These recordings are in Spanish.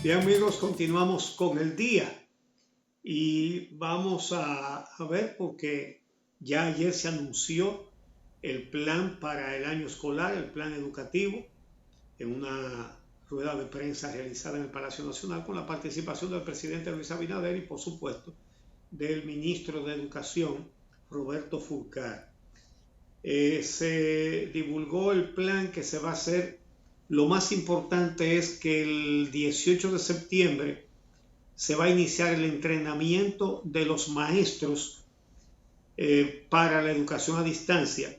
Bien amigos, continuamos con el día y vamos a ver porque ya ayer se anunció el plan para el año escolar, el plan educativo, en una rueda de prensa realizada en el Palacio Nacional con la participación del presidente Luis Abinader y por supuesto del ministro de Educación Roberto Fulcar. Se divulgó el plan que se va a hacer. Lo más importante es que el 18 de septiembre se va a iniciar el entrenamiento de los maestros para la educación a distancia.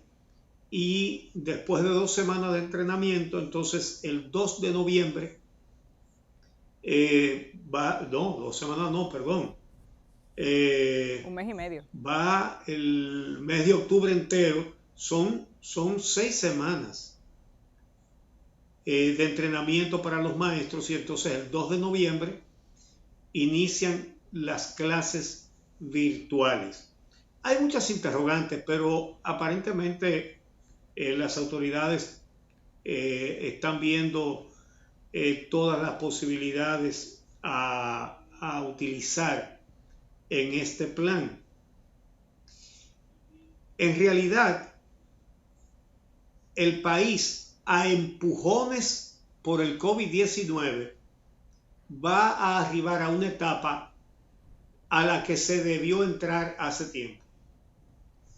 Y después de 2 semanas de entrenamiento, entonces el 2 de noviembre, 2 semanas no, perdón. Un mes y medio. Va el mes de octubre entero, son 6 semanas de entrenamiento para los maestros y entonces el 2 de noviembre inician las clases virtuales. Hay muchas interrogantes, pero aparentemente las autoridades están viendo todas las posibilidades a utilizar en este plan. En realidad, el país a empujones por el COVID-19 va a arribar a una etapa a la que se debió entrar hace tiempo: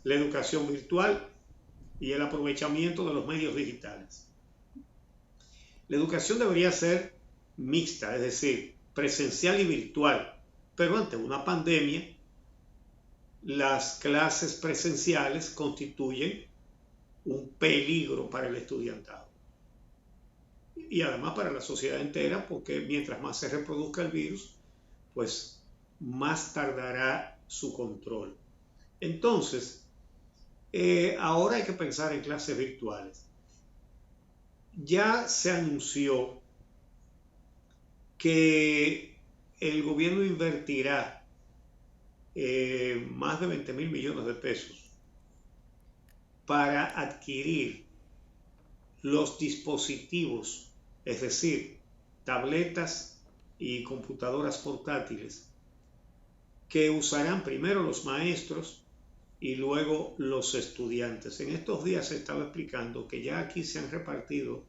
la educación virtual y el aprovechamiento de los medios digitales. La educación debería ser mixta, es decir, presencial y virtual, pero ante una pandemia, las clases presenciales constituyen un peligro para el estudiantado y además para la sociedad entera, porque mientras más se reproduzca el virus, pues más tardará su control. Entonces, ahora hay que pensar en clases virtuales. Ya se anunció que el gobierno invertirá más de 20,000 millones de pesos para adquirir los dispositivos, es decir, tabletas y computadoras portátiles, que usarán primero los maestros y luego los estudiantes. En estos días se estaba explicando que ya aquí se han repartido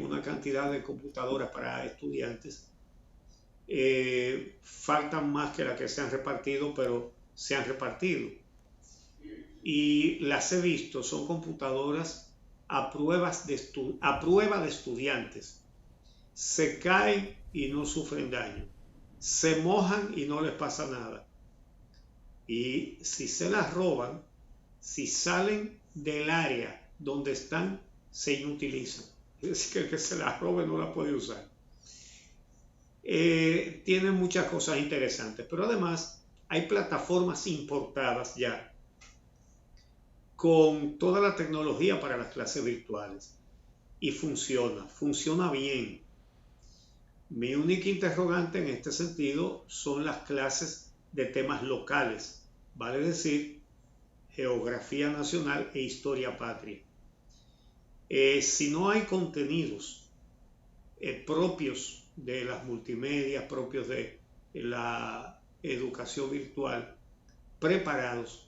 una cantidad de computadoras para estudiantes. Faltan más que las que se han repartido, pero se han repartido. Y las he visto, son computadoras a prueba de estudiantes. Se caen y no sufren daño. Se mojan y no les pasa nada. Y si se las roban, si salen del área donde están, se inutilizan. Es decir, que el que se las robe no las puede usar. Tienen muchas cosas interesantes, pero además hay plataformas importadas ya con toda la tecnología para las clases virtuales y funciona bien. Mi única interrogante en este sentido son las clases de temas locales, vale decir, geografía nacional e historia patria. Si no hay contenidos propios de las multimedias, propios de la educación virtual, preparados,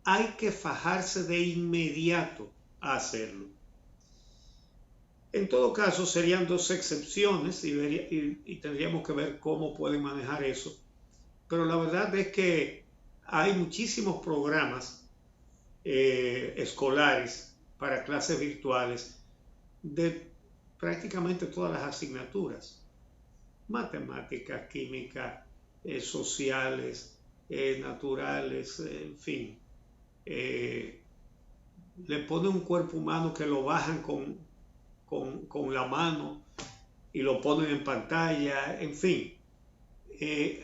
hay que fajarse de inmediato a hacerlo. En todo caso, serían 2 excepciones y tendríamos que ver cómo pueden manejar eso. Pero la verdad es que hay muchísimos programas escolares para clases virtuales de prácticamente todas las asignaturas: matemáticas, química, sociales, naturales, en fin. Le ponen un cuerpo humano que lo bajan con la mano y lo ponen en pantalla, en fin.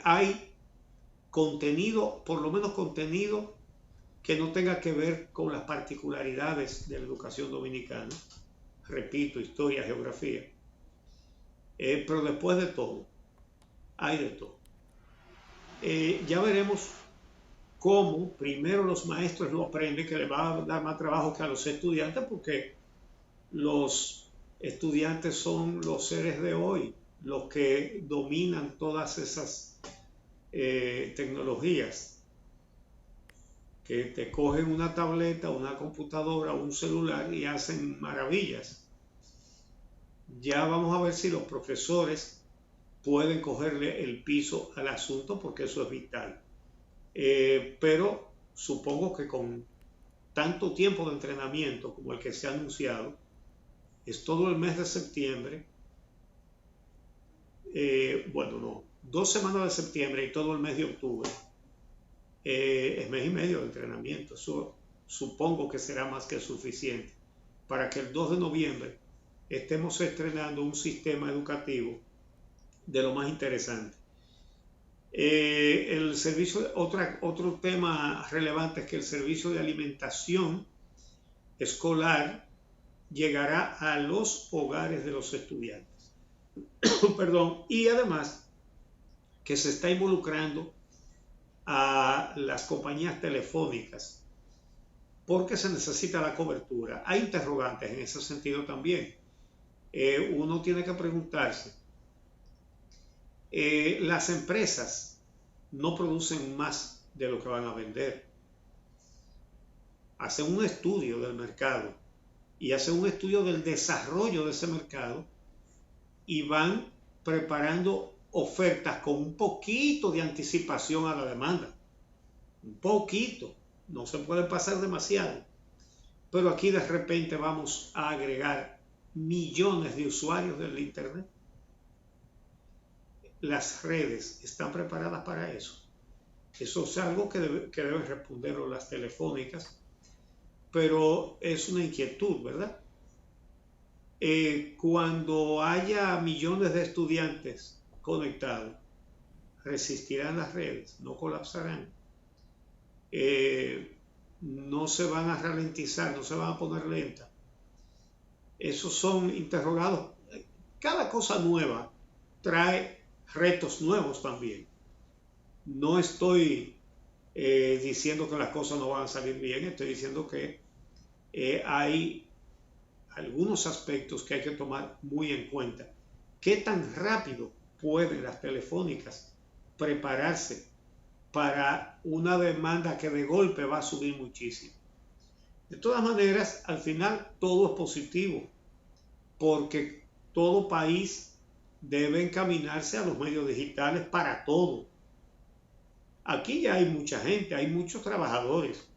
Hay contenido, por lo menos contenido que no tenga que ver con las particularidades de la educación dominicana. Repito, historia, geografía. Pero después de todo, hay de todo. Ya veremos cómo primero los maestros lo aprenden, que les va a dar más trabajo que a los estudiantes, porque los estudiantes son los seres de hoy, los que dominan todas esas tecnologías, que te cogen una tableta, una computadora, un celular y hacen maravillas. Ya vamos a ver si los profesores pueden cogerle el piso al asunto, porque eso es vital. Pero supongo que con tanto tiempo de entrenamiento como el que se ha anunciado, es todo el mes de septiembre, 2 semanas de septiembre y todo el mes de octubre, es mes y medio de entrenamiento. Eso supongo que será más que suficiente para que el 2 de noviembre estemos estrenando un sistema educativo de lo más interesante. El servicio, otro tema relevante es que el servicio de alimentación escolar llegará a los hogares de los estudiantes. Perdón, y además que se está involucrando a las compañías telefónicas porque se necesita la cobertura. Hay interrogantes en ese sentido también. Uno tiene que preguntarse, las empresas no producen más de lo que van a vender. Hacen un estudio del mercado y hacen un estudio del desarrollo de ese mercado y van preparando ofertas con un poquito de anticipación a la demanda. Un poquito, no se puede pasar demasiado. Pero aquí de repente vamos a agregar millones de usuarios del Internet. Las redes están preparadas para eso. Eso es algo que deben responder las telefónicas, pero es una inquietud, ¿verdad? Cuando haya millones de estudiantes conectados, resistirán las redes, no colapsarán, no se van a ralentizar, no se van a poner lentas. Esos son interrogados. Cada cosa nueva trae retos nuevos también. No estoy diciendo que las cosas no van a salir bien, estoy diciendo que hay algunos aspectos que hay que tomar muy en cuenta. ¿Qué tan rápido pueden las telefónicas prepararse para una demanda que de golpe va a subir muchísimo? De todas maneras, al final todo es positivo, porque todo país debe encaminarse a los medios digitales para todo. Aquí ya hay mucha gente, hay muchos trabajadores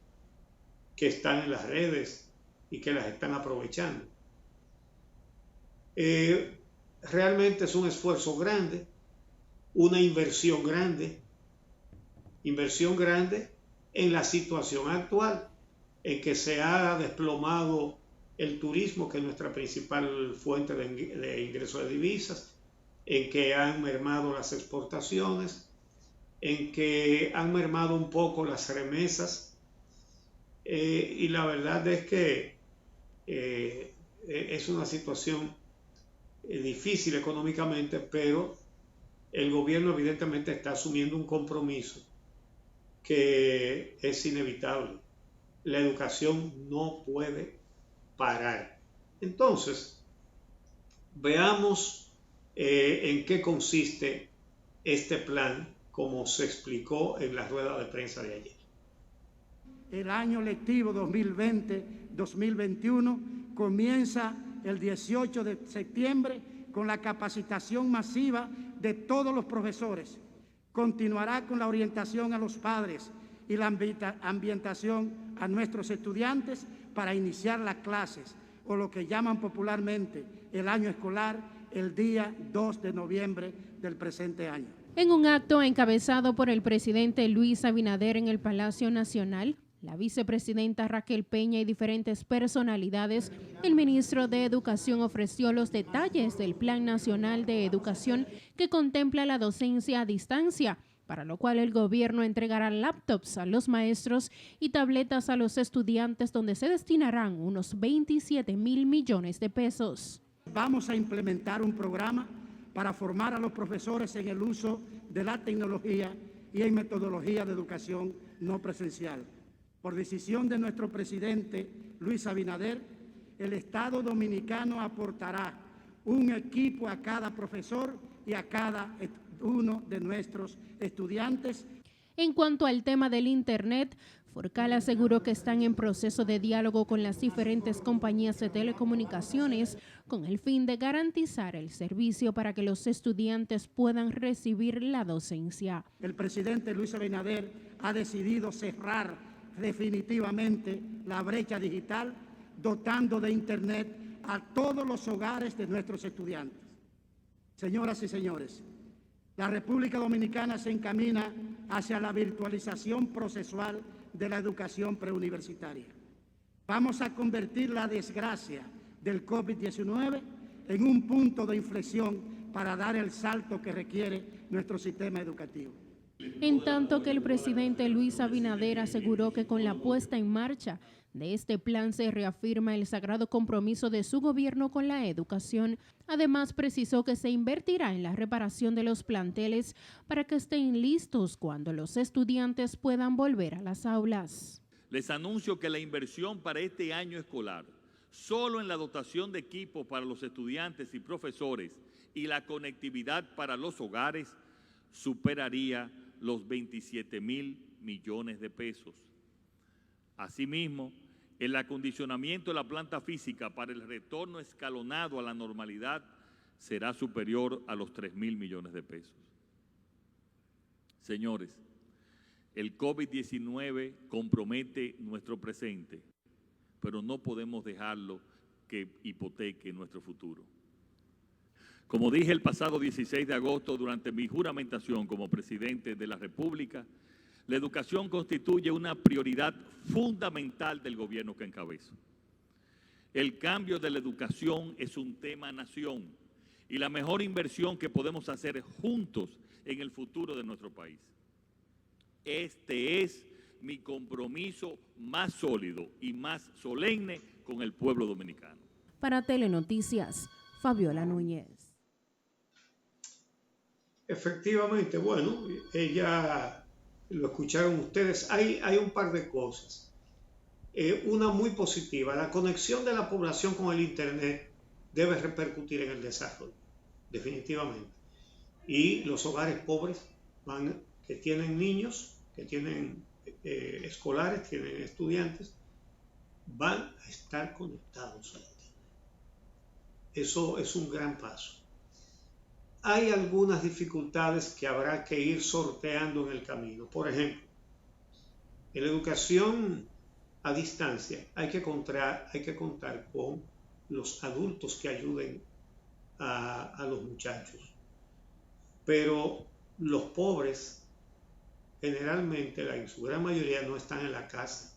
que están en las redes y que las están aprovechando. Realmente es un esfuerzo grande, una inversión grande en la situación actual, en que se ha desplomado el turismo, que es nuestra principal fuente de ingreso de divisas, en que han mermado las exportaciones, en que han mermado un poco las remesas, y la verdad es que es una situación difícil económicamente, pero el gobierno evidentemente está asumiendo un compromiso que es inevitable. La educación no puede parar. Entonces, veamos en qué consiste este plan, como se explicó en la rueda de prensa de ayer. El año lectivo 2020-2021 comienza el 18 de septiembre con la capacitación masiva de todos los profesores. Continuará con la orientación a los padres y la ambientación a nuestros estudiantes para iniciar las clases, o lo que llaman popularmente el año escolar, el día 2 de noviembre del presente año. En un acto encabezado por el presidente Luis Abinader en el Palacio Nacional, la vicepresidenta Raquel Peña y diferentes personalidades, el ministro de Educación ofreció los detalles del Plan Nacional de Educación que contempla la docencia a distancia, para lo cual el gobierno entregará laptops a los maestros y tabletas a los estudiantes, donde se destinarán unos 27,000 millones de pesos. Vamos a implementar un programa para formar a los profesores en el uso de la tecnología y en metodología de educación no presencial. Por decisión de nuestro presidente Luis Abinader, el Estado Dominicano aportará un equipo a cada profesor y a cada uno de nuestros estudiantes. En cuanto al tema del Internet, Forcal aseguró que están en proceso de diálogo con las diferentes compañías de telecomunicaciones con el fin de garantizar el servicio para que los estudiantes puedan recibir la docencia. El presidente Luis Abinader ha decidido cerrar definitivamente la brecha digital, dotando de Internet a todos los hogares de nuestros estudiantes. Señoras y señores, la República Dominicana se encamina hacia la virtualización procesual de la educación preuniversitaria. Vamos a convertir la desgracia del COVID-19 en un punto de inflexión para dar el salto que requiere nuestro sistema educativo. En tanto que el presidente Luis Abinader aseguró que con la puesta en marcha de este plan se reafirma el sagrado compromiso de su gobierno con la educación. Además, precisó que se invertirá en la reparación de los planteles para que estén listos cuando los estudiantes puedan volver a las aulas. Les anuncio que la inversión para este año escolar, solo en la dotación de equipos para los estudiantes y profesores y la conectividad para los hogares, superaría los 27.000 millones de pesos. Asimismo, el acondicionamiento de la planta física para el retorno escalonado a la normalidad será superior a los 3.000 millones de pesos. Señores, el COVID-19 compromete nuestro presente, pero no podemos dejarlo que hipoteque nuestro futuro. Como dije el pasado 16 de agosto durante mi juramentación como presidente de la República, la educación constituye una prioridad fundamental del gobierno que encabezo. El cambio de la educación es un tema nación y la mejor inversión que podemos hacer juntos en el futuro de nuestro país. Este es mi compromiso más sólido y más solemne con el pueblo dominicano. Para Telenoticias, Fabiola Núñez. Efectivamente, bueno, ella... Lo escucharon ustedes, hay un par de cosas. Una muy positiva, la conexión de la población con el Internet debe repercutir en el desarrollo, definitivamente. Y los hogares pobres que tienen niños, que tienen escolares, tienen estudiantes, van a estar conectados a Internet. Eso es un gran paso. Hay algunas dificultades que habrá que ir sorteando en el camino. Por ejemplo, en la educación a distancia hay que contar con los adultos que ayuden a los muchachos. Pero los pobres, generalmente, en su gran mayoría, no están en la casa,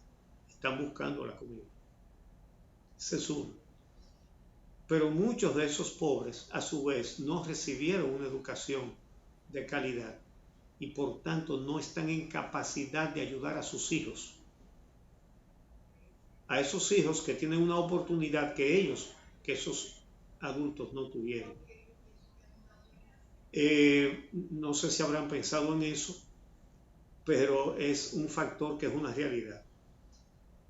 están buscando la comida. Ese es uno. Pero muchos de esos pobres, a su vez, no recibieron una educación de calidad y por tanto no están en capacidad de ayudar a sus hijos. A esos hijos que tienen una oportunidad que esos adultos no tuvieron. No sé si habrán pensado en eso, pero es un factor que es una realidad.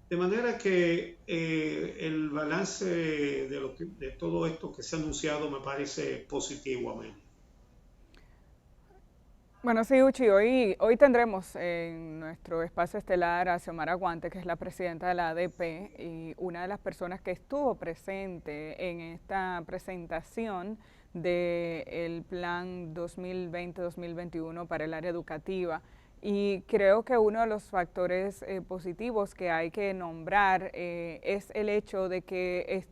De manera que el balance de todo esto que se ha anunciado me parece positivo, Amelia. Bueno, sí, Uchi, hoy tendremos en nuestro espacio estelar a Xiomara Guante, que es la presidenta de la ADP y una de las personas que estuvo presente en esta presentación del Plan 2020-2021 para el área educativa. Y creo que uno de los factores positivos que hay que nombrar es el hecho de que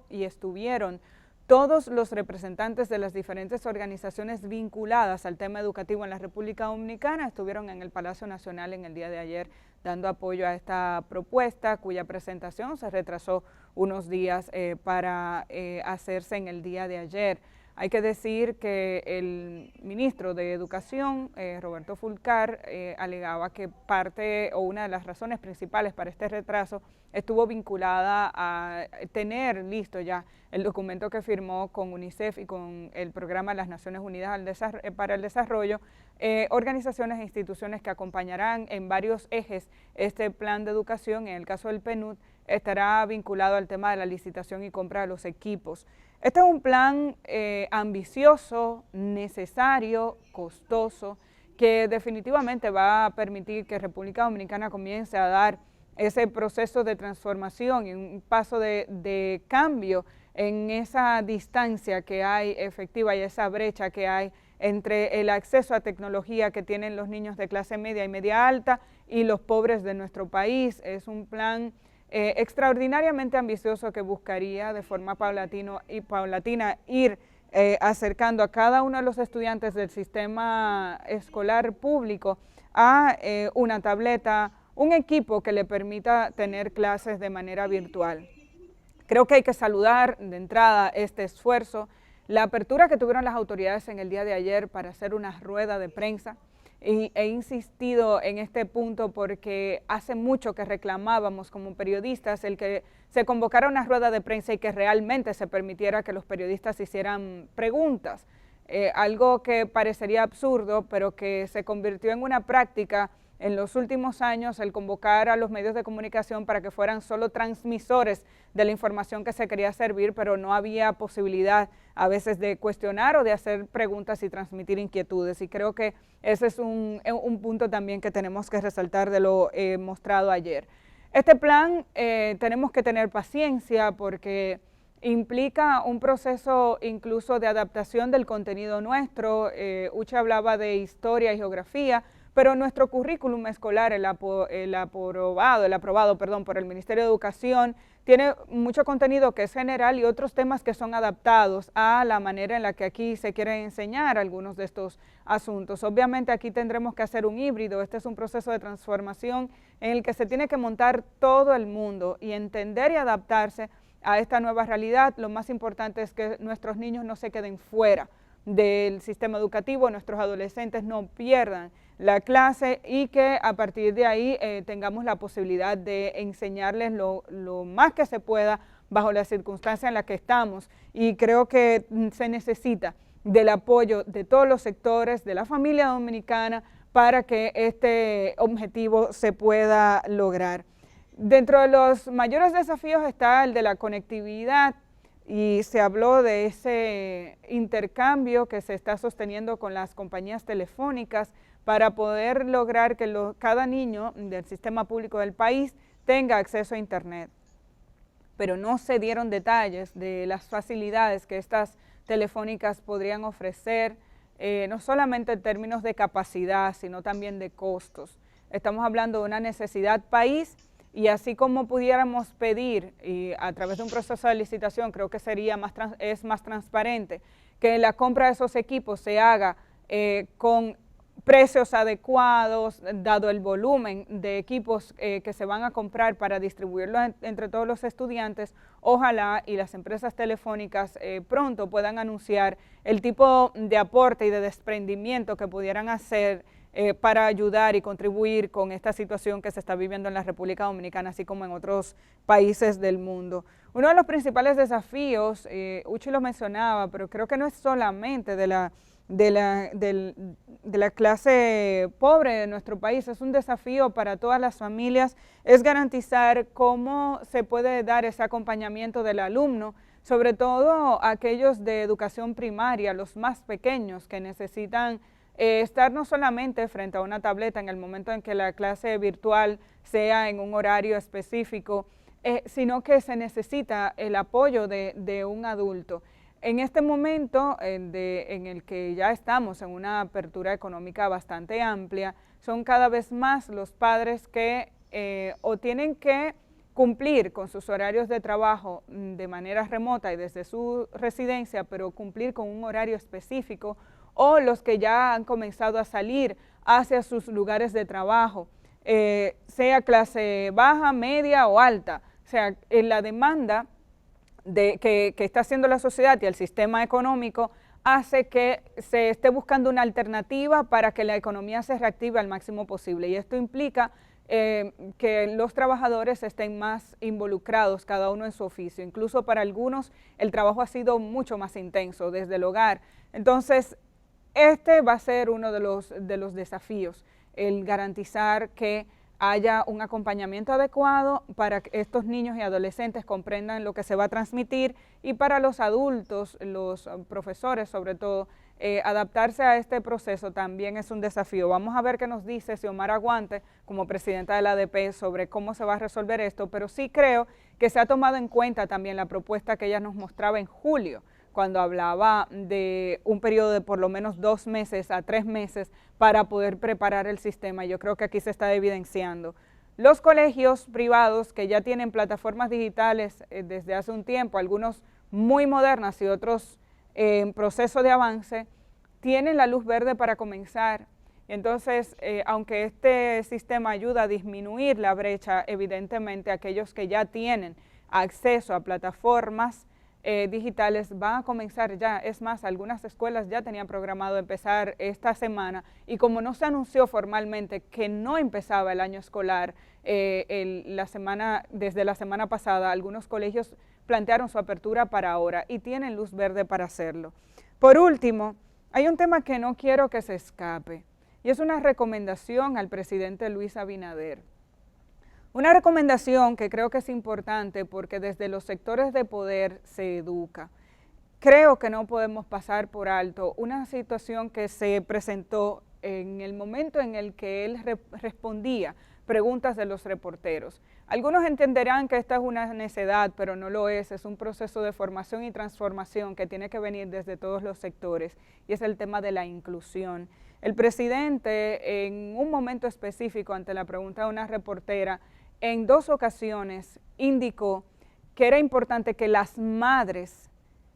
estuvieron todos los representantes de las diferentes organizaciones vinculadas al tema educativo en la República Dominicana, estuvieron en el Palacio Nacional en el día de ayer dando apoyo a esta propuesta, cuya presentación se retrasó unos días para hacerse en el día de ayer. Hay que decir que el ministro de Educación, Roberto Fulcar, alegaba que parte o una de las razones principales para este retraso estuvo vinculada a tener listo ya el documento que firmó con UNICEF y con el Programa de las Naciones Unidas para el Desarrollo, organizaciones e instituciones que acompañarán en varios ejes este plan de educación. En el caso del PNUD estará vinculado al tema de la licitación y compra de los equipos. Este es un plan ambicioso, necesario, costoso, que definitivamente va a permitir que República Dominicana comience a dar ese proceso de transformación y un paso de cambio en esa distancia que hay efectiva y esa brecha que hay entre el acceso a tecnología que tienen los niños de clase media y media alta y los pobres de nuestro país. Es un plan extraordinariamente ambicioso que buscaría de forma paulatina ir acercando a cada uno de los estudiantes del sistema escolar público a una tableta, un equipo que le permita tener clases de manera virtual. Creo que hay que saludar de entrada este esfuerzo, la apertura que tuvieron las autoridades en el día de ayer para hacer una rueda de prensa. He insistido en este punto porque hace mucho que reclamábamos como periodistas el que se convocara una rueda de prensa y que realmente se permitiera que los periodistas hicieran preguntas. Algo que parecería absurdo, pero que se convirtió en una práctica en los últimos años, el convocar a los medios de comunicación para que fueran solo transmisores de la información que se quería servir, pero no había posibilidad a veces de cuestionar o de hacer preguntas y transmitir inquietudes. Y creo que ese es un punto también que tenemos que resaltar de lo mostrado ayer. Este plan tenemos que tener paciencia porque implica un proceso incluso de adaptación del contenido nuestro. Uche hablaba de historia y geografía, pero nuestro currículum escolar, el aprobado por el Ministerio de Educación, tiene mucho contenido que es general y otros temas que son adaptados a la manera en la que aquí se quieren enseñar algunos de estos asuntos. Obviamente aquí tendremos que hacer un híbrido, este es un proceso de transformación en el que se tiene que montar todo el mundo y entender y adaptarse a esta nueva realidad. Lo más importante es que nuestros niños no se queden fuera del sistema educativo, nuestros adolescentes no pierdan la clase y que a partir de ahí tengamos la posibilidad de enseñarles lo más que se pueda bajo las circunstancias en las que estamos. Y creo que se necesita del apoyo de todos los sectores, de la familia dominicana, para que este objetivo se pueda lograr. Dentro de los mayores desafíos está el de la conectividad, y se habló de ese intercambio que se está sosteniendo con las compañías telefónicas para poder lograr que cada niño del sistema público del país tenga acceso a Internet. Pero no se dieron detalles de las facilidades que estas telefónicas podrían ofrecer, no solamente en términos de capacidad, sino también de costos. Estamos hablando de una necesidad país. Y así como pudiéramos pedir, y a través de un proceso de licitación, creo que es más transparente, que la compra de esos equipos se haga con precios adecuados, dado el volumen de equipos que se van a comprar para distribuirlo entre todos los estudiantes. Ojalá y las empresas telefónicas pronto puedan anunciar el tipo de aporte y de desprendimiento que pudieran hacer para ayudar y contribuir con esta situación que se está viviendo en la República Dominicana, así como en otros países del mundo. Uno de los principales desafíos, Uchi lo mencionaba, pero creo que no es solamente de la clase pobre de nuestro país, es un desafío para todas las familias, es garantizar cómo se puede dar ese acompañamiento del alumno, sobre todo aquellos de educación primaria, los más pequeños que necesitan estar no solamente frente a una tableta en el momento en que la clase virtual sea en un horario específico, sino que se necesita el apoyo de un adulto. En este momento en el que ya estamos en una apertura económica bastante amplia, son cada vez más los padres que o tienen que cumplir con sus horarios de trabajo de manera remota y desde su residencia, pero cumplir con un horario específico, o los que ya han comenzado a salir hacia sus lugares de trabajo, sea clase baja, media o alta. O sea, la demanda que está haciendo la sociedad y el sistema económico hace que se esté buscando una alternativa para que la economía se reactive al máximo posible. Y esto implica que los trabajadores estén más involucrados, cada uno en su oficio. Incluso para algunos el trabajo ha sido mucho más intenso desde el hogar. Entonces, este va a ser uno de los desafíos, el garantizar que haya un acompañamiento adecuado para que estos niños y adolescentes comprendan lo que se va a transmitir, y para los adultos, los profesores sobre todo, adaptarse a este proceso también es un desafío. Vamos a ver qué nos dice Xiomara Guante como presidenta de la ADP sobre cómo se va a resolver esto, pero sí creo que se ha tomado en cuenta también la propuesta que ella nos mostraba en julio, cuando hablaba de un periodo de por lo menos 2 meses a 3 meses para poder preparar el sistema. Yo creo que aquí se está evidenciando. Los colegios privados que ya tienen plataformas digitales desde hace un tiempo, algunos muy modernas y otros en proceso de avance, tienen la luz verde para comenzar. Entonces, aunque este sistema ayuda a disminuir la brecha, evidentemente aquellos que ya tienen acceso a plataformas digitales van a comenzar ya. Es más, algunas escuelas ya tenían programado empezar esta semana, y como no se anunció formalmente que no empezaba el año escolar desde la semana pasada, algunos colegios plantearon su apertura para ahora y tienen luz verde para hacerlo. Por último, hay un tema que no quiero que se escape, y es una recomendación al presidente Luis Abinader. Una recomendación que creo que es importante porque desde los sectores de poder se educa. Creo que no podemos pasar por alto una situación que se presentó en el momento en el que él respondía preguntas de los reporteros. Algunos entenderán que esta es una necedad, pero no lo es un proceso de formación y transformación que tiene que venir desde todos los sectores, y es el tema de la inclusión. El presidente, en un momento específico, ante la pregunta de una reportera, en 2 ocasiones indicó que era importante que las madres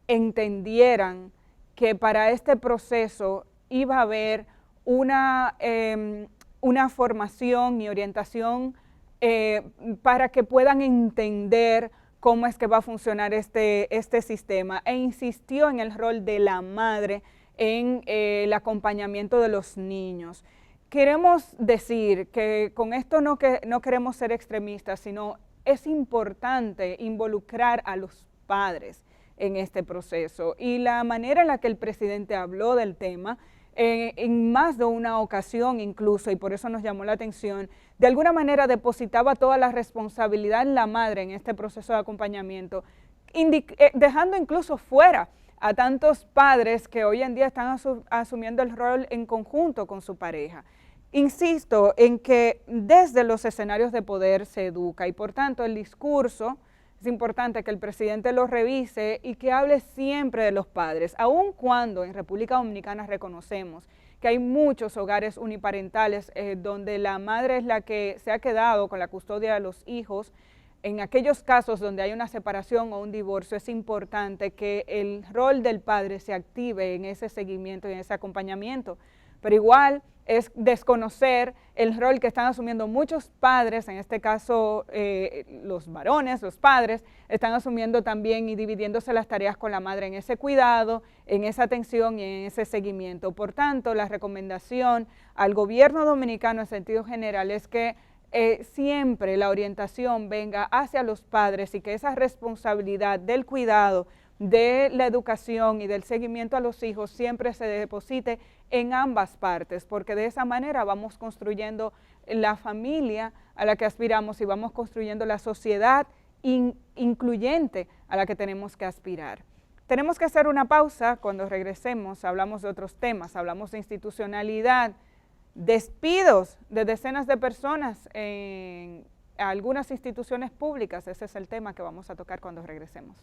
entendieran que para este proceso iba a haber una formación y orientación para que puedan entender cómo es que va a funcionar este sistema, e insistió en el rol de la madre en el acompañamiento de los niños. Queremos decir que con esto no queremos ser extremistas, sino es importante involucrar a los padres en este proceso, y la manera en la que el presidente habló del tema, en más de una ocasión incluso, y por eso nos llamó la atención, de alguna manera depositaba toda la responsabilidad en la madre en este proceso de acompañamiento, dejando incluso fuera a tantos padres que hoy en día están asumiendo el rol en conjunto con su pareja. Insisto en que desde los escenarios de poder se educa, y por tanto el discurso es importante que el presidente lo revise y que hable siempre de los padres, aun cuando en República Dominicana reconocemos que hay muchos hogares uniparentales donde la madre es la que se ha quedado con la custodia de los hijos. En aquellos casos donde hay una separación o un divorcio, es importante que el rol del padre se active en ese seguimiento y en ese acompañamiento, pero igual es desconocer el rol que están asumiendo muchos padres, en este caso los varones, los padres, están asumiendo también y dividiéndose las tareas con la madre en ese cuidado, en esa atención y en ese seguimiento. Por tanto, la recomendación al gobierno dominicano en sentido general es que siempre la orientación venga hacia los padres, y que esa responsabilidad del cuidado, de la educación y del seguimiento a los hijos siempre se deposite en ambas partes, porque de esa manera vamos construyendo la familia a la que aspiramos y vamos construyendo la sociedad incluyente a la que tenemos que aspirar. Tenemos que hacer una pausa. Cuando regresemos hablamos de otros temas, hablamos de institucionalidad, despidos de decenas de personas en algunas instituciones públicas. Ese es el tema que vamos a tocar cuando regresemos.